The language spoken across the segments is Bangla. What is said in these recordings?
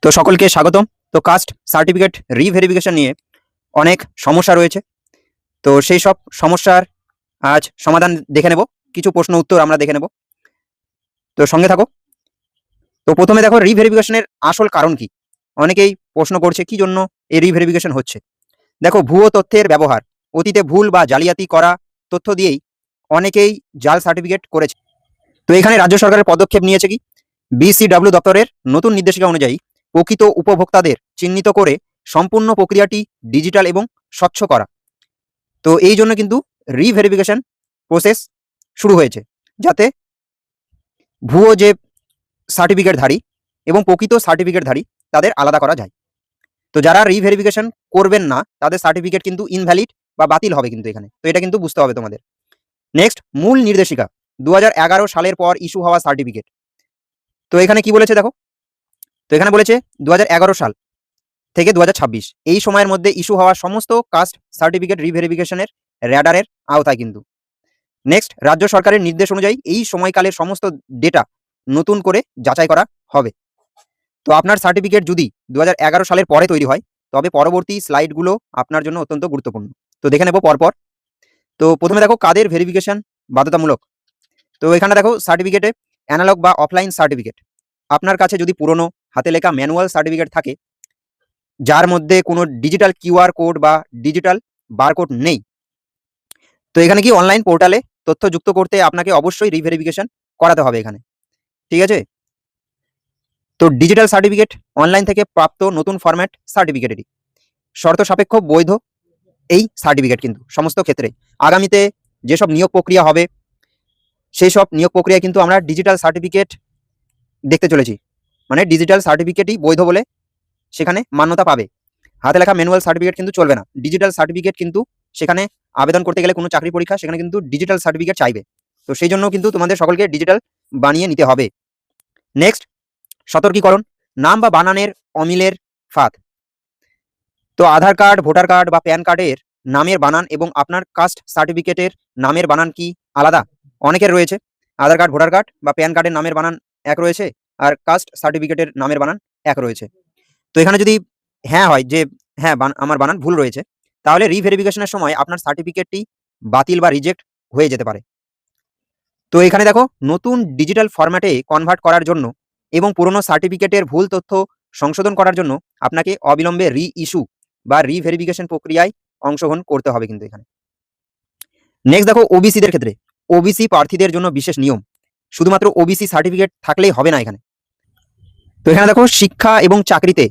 তো সকলকে স্বাগতম। তো কাস্ট সার্টিফিকেট রিভেরিফিকেশন নিয়ে অনেক সমস্যা রয়েছে। তো সেই সব সমস্যার আজ সমাধান দেখে নেব, কিছু প্রশ্ন উত্তর আমরা দেখে নেব। তো সঙ্গে থাকো। তো প্রথমে দেখো রিভেরিফিকেশনের আসল কারণ কি। অনেকেই প্রশ্ন করছে কি জন্য এই রিভেরিফিকেশন হচ্ছে। দেখো, ভুয়ো তথ্যের ব্যবহার, অতীতে ভুল বা জালিয়াতি করা তথ্য দিয়েই অনেকেই জাল সার্টিফিকেট করেছে। তো এখানে রাজ্য সরকারের পদক্ষেপ নিয়েছে কি, বিসিডব্লিউ দপ্তরের নতুন নির্দেশিকা অনুযায়ী প্রকৃত উপভোক্তাদের চিহ্নিত করে সম্পূর্ণ প্রক্রিয়াটি ডিজিটাল এবং স্বচ্ছ করা। তো এই জন্য কিন্তু রিভেরিফিকেশন প্রসেস শুরু হয়েছে, যাতে ভুয়ো যে সার্টিফিকেটধারী এবং প্রকৃত সার্টিফিকেটধারী তাদের আলাদা করা যায়। তো যারা রিভেরিফিকেশন করবেন না তাদের সার্টিফিকেট কিন্তু ইনভ্যালিড বা বাতিল হবে কিন্তু এখানে। তো এটা কিন্তু বুঝতে হবে তোমাদের। নেক্সট, মূল নির্দেশিকা 2011 সালের পর ইস্যু হওয়া সার্টিফিকেট। তো এখানে কি বলেছে দেখো, তো এখানে বলেছে 2011 সাল থেকে 2026 এই সময়ের মধ্যে ইস্যু হওয়া সমস্ত কাস্ট সার্টিফিকেট রিভেরিফিকেশনের র্যাডারের আওতায় কিন্তু। নেক্সট, রাজ্য সরকারের নির্দেশ অনুযায়ী এই সময়কালের সমস্ত ডেটা নতুন করে যাচাই করা হবে। তো আপনার সার্টিফিকেট যদি 2011 সালের পরে তৈরি হয় তবে পরবর্তী স্লাইডগুলো আপনার জন্য অত্যন্ত গুরুত্বপূর্ণ। তো দেখে নেব পরপর। তো প্রথমে দেখো কাদের ভেরিফিকেশন বাধ্যতামূলক। তো এখানে দেখো সার্টিফিকেটে অ্যানালগ বা অফলাইন সার্টিফিকেট। আপনার কাছে যদি পুরনো হাতে লেখা ম্যানুয়াল সার্টিফিকেট থাকে যার মধ্যে কোনো ডিজিটাল কিউআর কোড বা ডিজিটাল বারকোড নেই, তো এখানে কি অনলাইন পোর্টালে তথ্য যুক্ত করতে আপনাকে অবশ্যই রিভেরিফিকেশন করাতে হবে এখানে। ঠিক আছে। তো ডিজিটাল সার্টিফিকেট অনলাইন থেকে প্রাপ্ত নতুন ফরম্যাট সার্টিফিকেট, এটি শর্ত সাপেক্ষ বৈধ এই সার্টিফিকেট কিন্তু সমস্ত ক্ষেত্রে। আগামীতে যেসব নিয়োগ প্রক্রিয়া হবে সেই সব নিয়োগ প্রক্রিয়ায় কিন্তু আমরা ডিজিটাল সার্টিফিকেট দেখতে চলেছি, মানে ডিজিটাল সার্টিফিকেটই বৈধ বলে সেখানে মান্যতা পাবে। হাতে লেখা ম্যানুয়াল সার্টিফিকেট কিন্তু চলবে না, ডিজিটাল সার্টিফিকেট কিন্তু সেখানে আবেদন করতে গেলে কোনো চাকরি পরীক্ষা সেখানে কিন্তু ডিজিটাল সার্টিফিকেট চাইবে। তো সেই জন্য কিন্তু তোমাদের সকলকে ডিজিটাল বানিয়ে নিতে হবে। নেক্সট, সতর্কীকরণ, নাম বা বানানের অমিলের ফাঁদ। তো আধার কার্ড, ভোটার কার্ড বা প্যান কার্ডের নামের বানান এবং আপনার কাস্ট সার্টিফিকেটের নামের বানান কি আলাদা? অনেকের রয়েছে আধার কার্ড, ভোটার কার্ড বা প্যান কার্ডের নামের বানান এক রয়েছে আর কাস্ট সার্টিফিকেটের নামের বানান এক রয়েছে। তো এখানে যদি হ্যাঁ হয় যে হ্যাঁ আমার বানান ভুল রয়েছে, তাহলে রিভেরিফিকেশনের সময় আপনার সার্টিফিকেটটি বাতিল বা রিজেক্ট হয়ে যেতে পারে। তো এখানে দেখো, নতুন ডিজিটাল ফরম্যাটে কনভার্ট করার জন্য এবং পুরনো সার্টিফিকেটের ভুল তথ্য সংশোধন করার জন্য আপনাকে অবিলম্বে রি-ইস্যু বা রিভেরিফিকেশন প্রক্রিয়ায় অংশগ্রহণ করতে হবে কিন্তু এখানে। নেক্সট দেখো, ওবিসিদের ক্ষেত্রে ওবিসি প্রার্থীদের জন্য বিশেষ নিয়ম। শুধুমাত্র ওবিসি সার্টিফিকেট থাকলেই হবে না এখানে। তো এখানে দেখো, শিক্ষা এবং চাকরিতে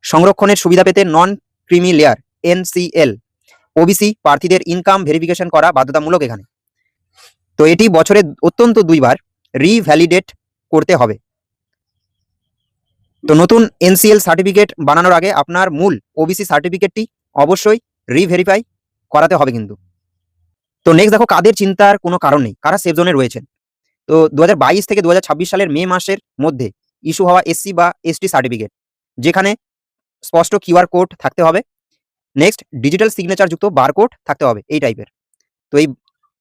সংরক্ষণের সুবিধা পেতে নন ক্রিমি লেয়ার NCL ওবিসি প্রার্থীদের ইনকাম ভেরিফিকেশন করা বাধ্যতামূলক এখানে। তো এটি বছরে অত্যন্ত 2 বার রিভ্যালিডেট করতে হবে। তো নতুন NCL সার্টিফিকেট বানানোর আগে আপনার মূল ওবিসি সার্টিফিকেটটি অবশ্যই রিভেরিফাই করাতে হবে কিন্তু। তো নেক্সট দেখো, কাদের চিন্তার কোনো কারণ নেই, কারা সেফ জোনে রয়েছেন। তো 2022 থেকে 2026 সালের মে মাসের মধ্যে ইস্যু হওয়া SC বা ST সার্টিফিকেট, যেখানে স্পষ্ট কিউআর কোড থাকতে হবে। নেক্সট, ডিজিটাল সিগনেচার যুক্ত বারকোড থাকতে হবে এই টাইপের। তো এই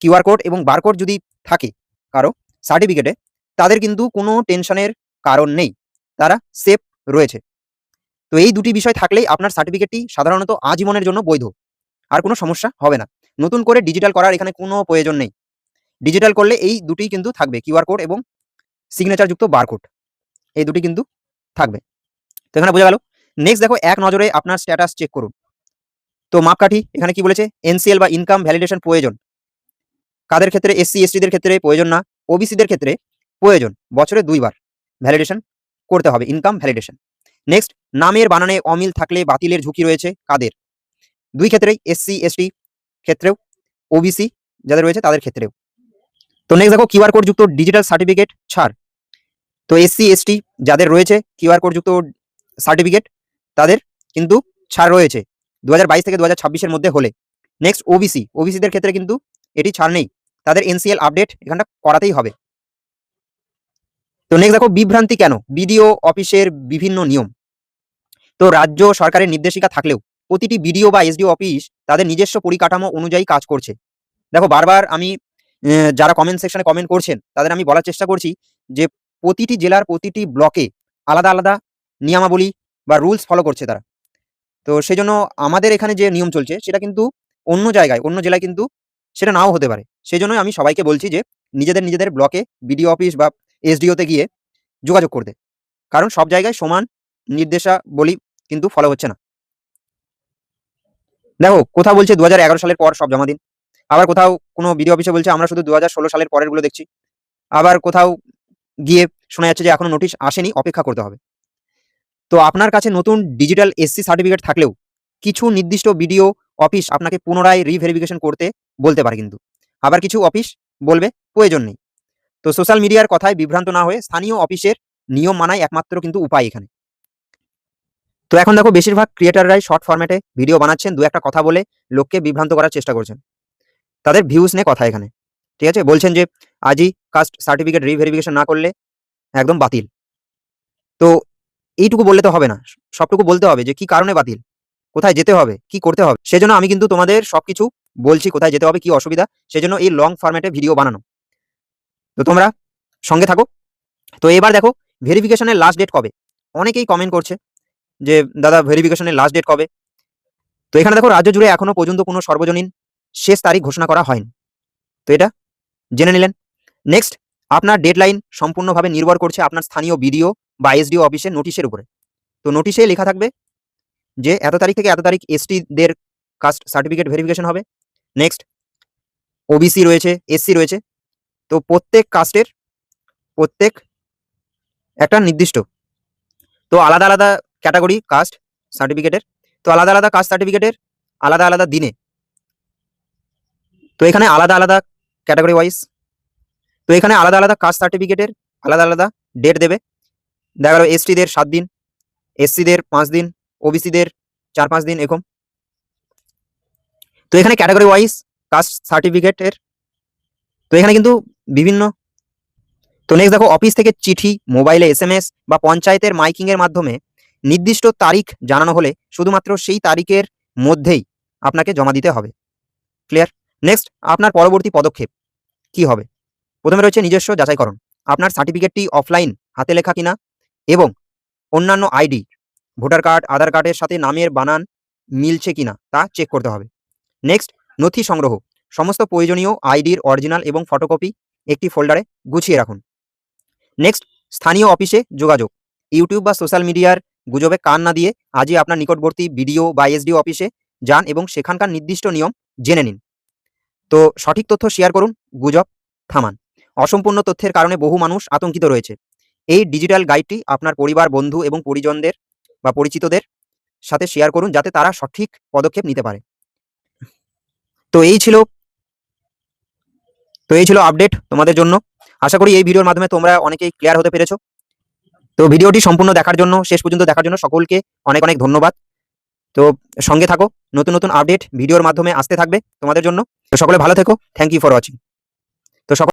কিউআর কোড এবং বারকোড যদি থাকে কারো সার্টিফিকেটে, তাদের কিন্তু কোনো টেনশনের কারণ নেই, তারা সেফ রয়েছে। তো এই দুটি বিষয় থাকলেই আপনার সার্টিফিকেটটি সাধারণত আজীবনের জন্য বৈধ, আর কোনো সমস্যা হবে না। নতুন করে ডিজিটাল করার এখানে কোনো প্রয়োজন নেই। ডিজিটাল করলে এই দুটিই কিন্তু থাকবে, কিউআর কোড এবং সিগনেচার যুক্ত বারকোড, এই দুটি কিন্তু থাকবে। তো এখানে বোঝা গেল। নেক্সট দেখো, এক নজরে আপনার স্ট্যাটাস চেক করুন। তো মাপকাঠি এখানে কি বলেছে, NCL বা ইনকাম ভ্যালিডেশন প্রয়োজন কাদের ক্ষেত্রে? SC ST দের ক্ষেত্রে প্রয়োজন না, ওবিসিদের ক্ষেত্রে প্রয়োজন। বছরে 2 বার ভ্যালিডেশন করতে হবে, ইনকাম ভ্যালিডেশন। নেক্সট, নামের বানানে অমিল থাকলে বাতিলের ঝুঁকি রয়েছে কাদের? 2 ক্ষেত্রেই, SC ST ক্ষেত্রেও, ওবিসি যাদের রয়েছে তাদের ক্ষেত্রেও। তো নেক্সট দেখো, কিউআর কোড যুক্ত ডিজিটাল সার্টিফিকেট ছাড়। তো SC ST যাদের রয়েছে কিউআর কোড যুক্ত সার্টিফিকেট তাদের কিন্তু ছাড় রয়েছে 2022 থেকে 2026 এর মধ্যে হলে। নেক্সট, ওবিসিদের ক্ষেত্রে কিন্তু এটি ছাড় নেই, তাদের NCL আপডেট এখানটা করাতেই হবে। তো নেক্সট দেখো, বিভ্রান্তি কেন? বিডিও অফিসের বিভিন্ন নিয়ম। তো রাজ্য সরকারের নির্দেশিকা থাকলেও প্রতিটি বিডিও বা SDO অফিস তাদের নিজস্ব পরিকাঠামো অনুযায়ী কাজ করছে। দেখো, বারবার আমি যারা কমেন্ট সেকশনে কমেন্ট করছেন তাদের আমি বলার চেষ্টা করছি যে প্রতিটি জেলার প্রতিটি ব্লকে আলাদা আলাদা নিয়মাবলী বা রুলস ফলো করছে তারা। তো সেই জন্য আমাদের এখানে যে নিয়ম চলছে সেটা কিন্তু অন্য জায়গায়, অন্য জেলায় কিন্তু সেটা নাও হতে পারে। সেই জন্যই আমি সবাইকে বলছি যে নিজেদের ব্লকে বিডিও অফিস বা এসডিওতে গিয়ে যোগাযোগ করতে। কারণ সব জায়গায় সমান নির্দেশাবলী কিন্তু ফলো হচ্ছে না। দেখো কোথাও বলছে ২০১১ সালের পর সব জমা দিন। আবার কোথাও কোনো বিডিও অফিসে বলছে আমরা শুধু ২০১৬ সালের পরেরগুলো দেখছি। আবার কোথাও গিয়ে শোনা যাচ্ছে যে এখনো নোটিশ আসেনি, অপেক্ষা করতে হবে। তো আপনার কাছে নতুন ডিজিটাল এসসি সার্টিফিকেট থাকলেও কিছু নির্দিষ্ট বিডিও অফিস আপনাকে পুনরায় রিভেরিফিকেশন করতে বলতে পারে কিন্তু। আবার কিছু অফিস বলবে প্রয়োজন নেই। তো সোশ্যাল মিডিয়ার কথায় বিভ্রান্ত না হয়ে স্থানীয় অফিসের নিয়ম মানাই একমাত্র কিন্তু উপায় এখানে। তো এখন দেখো বেশিরভাগ ক্রিয়েটাররাই শর্ট ফরম্যাটে ভিডিও বানাচ্ছেন, দু একটা কথা বলে লোককে বিভ্রান্ত করার চেষ্টা করছেন। তাদের ভিউজ নিয়ে কথা এখানে। ঠিক আছে? বলছেন যে আজই কাস্ট সার্টিফিকেট রিভেরিফিকেশন না করলে একদম বাতিল। তো এইটুকু বললে তো হবে না। সবটুকু বলতে হবে যে কি কারণে বাতিল, কোথায় যেতে হবে, কি করতে হবে। সেজন্য আমি কিন্তু তোমাদের সবকিছু বলছি, কোথায় যেতে হবে, কি অসুবিধা। সেজন্য এই লং ফরম্যাটে ভিডিও বানানো। তো তোমরা সঙ্গে থাকো। তো এবার দেখো ভেরিফিকেশনের লাস্ট ডেট কবে? অনেকেই কমেন্ট করছে যে দাদা ভেরিফিকেশনের লাস্ট ডেট কবে? তো এখানে দেখো রাজ্য জুড়ে এখনো পর্যন্ত কোনো সর্বজনীন শেষ তারিখ ঘোষণা করা হয়নি। তো এটা জেনে নিলেন। নেক্সট, আপনার ডেডলাইন সম্পূর্ণভাবে নির্ভর করছে আপনার স্থানীয় বিডিও বা এসডিও অফিসের নোটিশের উপরে। তো নোটিশে লেখা থাকবে যে এত তারিখ থেকে এত তারিখ এসটিদের কাস্ট সার্টিফিকেট ভেরিফিকেশন হবে। নেক্সট, ওবিসি রয়েছে, এসসি রয়েছে। তো প্রত্যেক কাস্টের প্রত্যেক একটা নির্দিষ্ট, তো আলাদা আলাদা ক্যাটাগরি কাস্ট সার্টিফিকেটের, তো আলাদা আলাদা কাস্ট সার্টিফিকেটের আলাদা আলাদা দিনে, তো এখানে আলাদা আলাদা ক্যাটাগরি ওয়াইজ, তো এখানে আলাদা আলাদা কাস্ট সার্টিফিকেটের আলাদা আলাদা ডেট দেবে। দেখা গেল এসটিদের 7 দিন, এসসিদের 5 দিন, ওবিসিদের 4-5 দিন এরকম। তো এখানে ক্যাটাগরি ওয়াইজ কাস্ট সার্টিফিকেটের, তো এখানে কিন্তু বিভিন্ন। তো নেক্সট দেখো অফিস থেকে চিঠি, মোবাইলে এসএমএস বা পঞ্চায়েতের মাইকিং এর মাধ্যমে নির্দিষ্ট তারিখ জানানো হলে শুধুমাত্র সেই তারিখের মধ্যেই আপনাকে জমা দিতে হবে। ক্লিয়ার? নেক্সট, আপনার পরবর্তী পদক্ষেপ কি হবে? প্রথমে রয়েছে নিজস্ব যাচাইকরণ। আপনার সার্টিফিকেটটি অফলাইন হাতে লেখা কিনা এবং অন্যান্য আইডি, ভোটার কার্ড, আধার কার্ডের সাথে নামের বানান মিলছে কিনা তা চেক করতে হবে। নেক্সট, নথি সংগ্রহ। সমস্ত প্রয়োজনীয় আইডির অরিজিনাল এবং ফটোকপি একটি ফোল্ডারে গুছিয়ে রাখুন। নেক্সট, স্থানীয় অফিসে যোগাযোগ। ইউটিউব বা সোশ্যাল মিডিয়ার গুজবে কান না দিয়ে আজই আপনার নিকটবর্তী বিডিও বা এসডিও অফিসে যান এবং সেখানকার নির্দিষ্ট নিয়ম জেনে নিন। তো সঠিক তথ্য শেয়ার করুন, গুজব থামান। অসম্পূর্ণ তথ্যের কারণে বহু মানুষ আতঙ্কিত রয়েছে। এই ডিজিটাল গাইডটি আপনার পরিবার, বন্ধু এবং পরিজনদের বা পরিচিতদের সাথে শেয়ার করুন যাতে তারা সঠিক পদক্ষেপ নিতে পারে। তো এই ছিল আপডেট তোমাদের জন্য। আশা করি এই ভিডিওর মাধ্যমে তোমরা অনেকেই ক্লিয়ার হতে পেরেছো। তো ভিডিওটি সম্পূর্ণ দেখার জন্য, শেষ পর্যন্ত দেখার জন্য সকলকে অনেক অনেক ধন্যবাদ। তো সঙ্গে থাকো, নতুন নতুন আপডেট ভিডিওর মাধ্যমে আসতে থাকবে তোমাদের জন্য। তো সকলে ভালো থেকো। Thank you for watching. তো